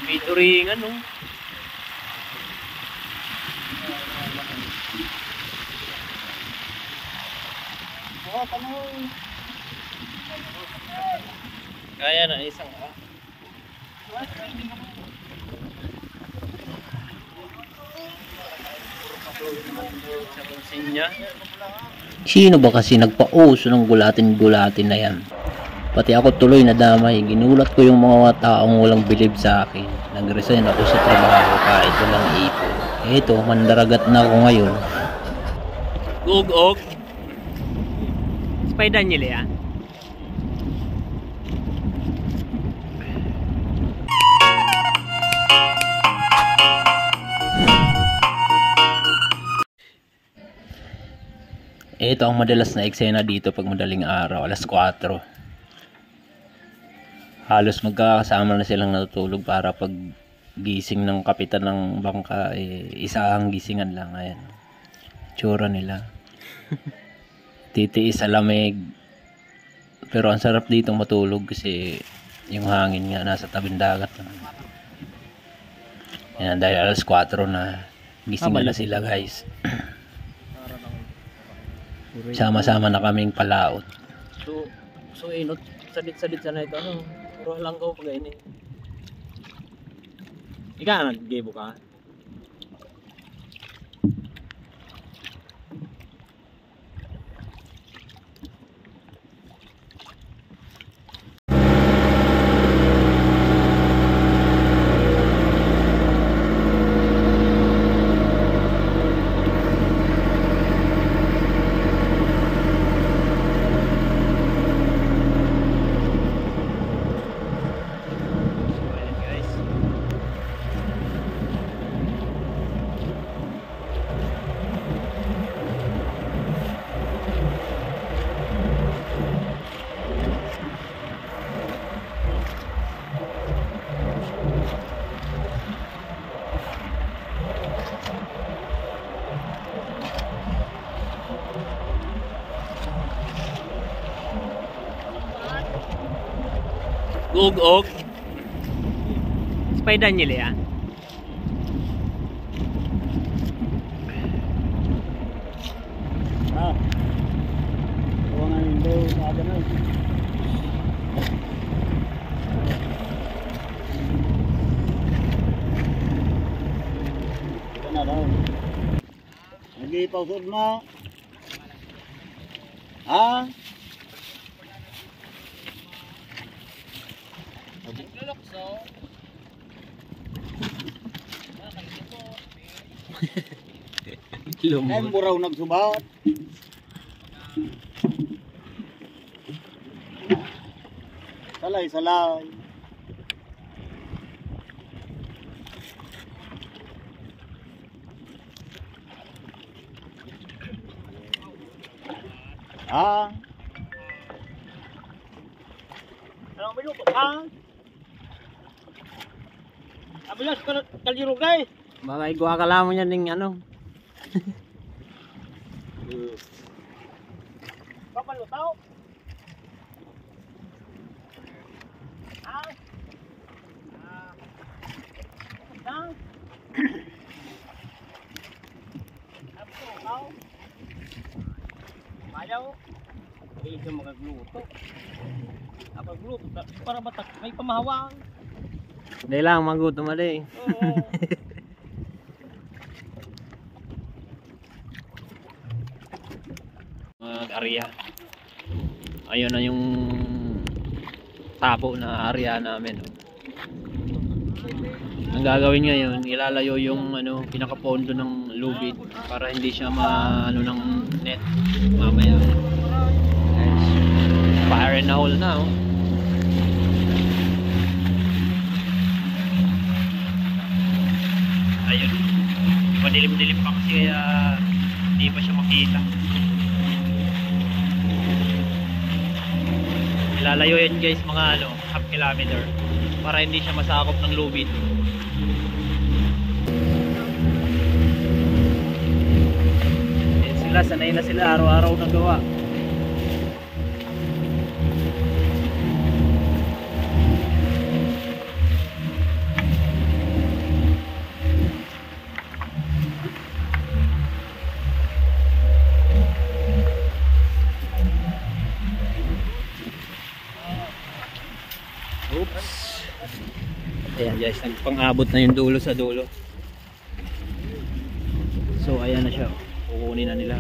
Pituringan, no? Kaya na isang Sino ba kasi nagpauso ng gulatin-gulatin na yan? Pati ako tuloy nadamay. Ginulat ko yung mga taong walang bilib sa akin. Nag-resign ako sa trabaho kahit walang ipon. Eto, mandaragat na ako ngayon. Gugog. Spider nila yan. Ito ang madalas na eksena dito pag madaling araw, alas 4. Halos magkakasama na silang natutulog para pag gising ng kapitan ng bangka, isang gisingan lang. Ayan, tsura nila. Titiis sa lamig. Pero ang sarap dito matulog kasi yung hangin nga nasa tabing dagat. Ayan, dahil alas 4 na gisingan na sila, guys. Sama-sama na kaming palaot. So inot sadit-sadit sana ito, ano? Puro lang ko pag ini. Ika nag-gebo ka? Gugog. Spider nila yan. Ruangan hindi ada na. Kana daw. Lagi pausod na. Ha? Ay muraw nagsubat. Salay. Ah. Ano ba yung kapang? Abilas kalirog guys. Baka igwa ka lamang yan ng ano. Papalutaw. Ah. Ah. Papalutaw. Mayaw. Hindi siya magagluto. Magagluto para batak may pamahawang. Hindi lang magutom ali. Oo. Area. Ayun na yung tapo na area namin. Ang gagawin ngayon, ilalayo yung ano, pinakapondo ng lubid para hindi siya maano ng net mamaya. Fire and hole na oh. Ayun. Madilim-dilim pa kasi kaya hindi pa siya makita. Ilalayo yan guys mga ano, half kilometer para hindi siya masakop ng lubid. Yan sila, sanay na sila araw-araw na gawa. Oops. Ayan guys, nagpang-abot na yung dulo sa dulo. So ayan na siya. Kukunin na nila.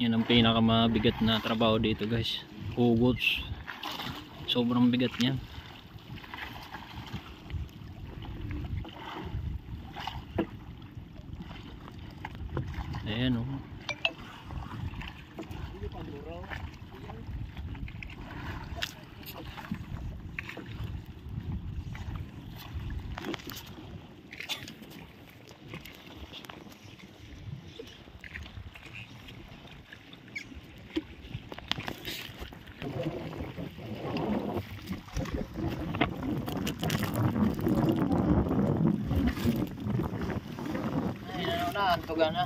Yan ang pinakamabigat na trabaho dito guys, hugots. Sobrang bigat niya. Ayan oh. Ayan na, antoga na.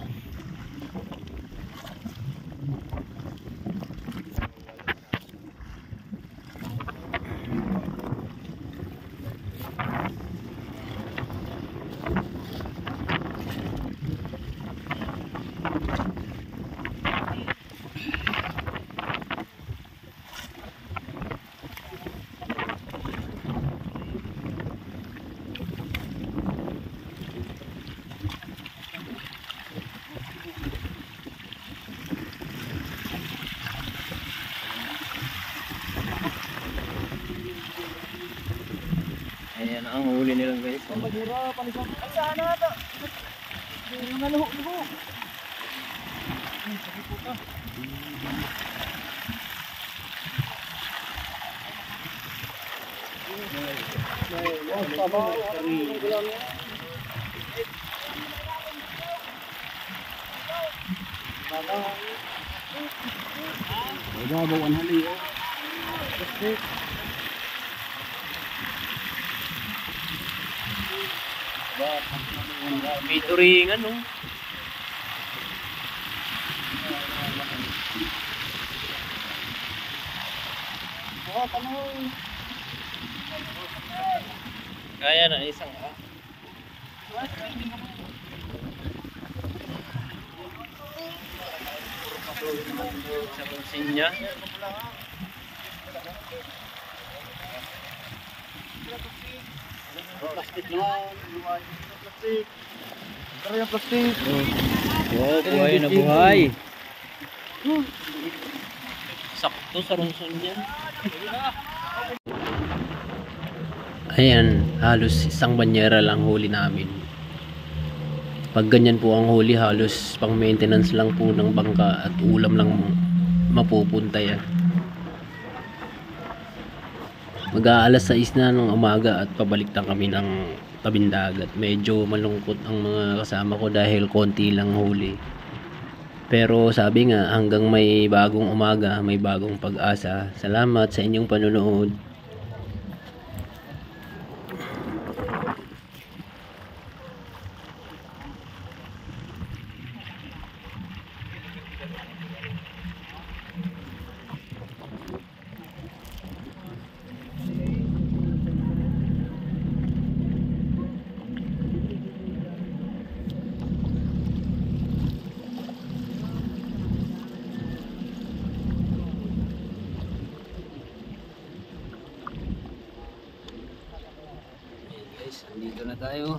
Ayan ang huli nila guys. May turingan no. Kaya na isang sa pansin niya. Plastic lang. Plastic. Pero yung plastic. Oh, buhay na buhay. Sakto sa ronson niya. Ayan, halos isang banyera lang huli namin. Pag ganyan po ang huli, halos pang maintenance lang po ng bangka at ulam lang mapupunta yan. Mag-aalas 6 na ng umaga at pabalik na kami ng tabing dagat. Medyo malungkot ang mga kasama ko dahil konti lang huli. Pero sabi nga, hanggang may bagong umaga, may bagong pag-asa. Salamat sa inyong panonood. Guys, andito na tayo.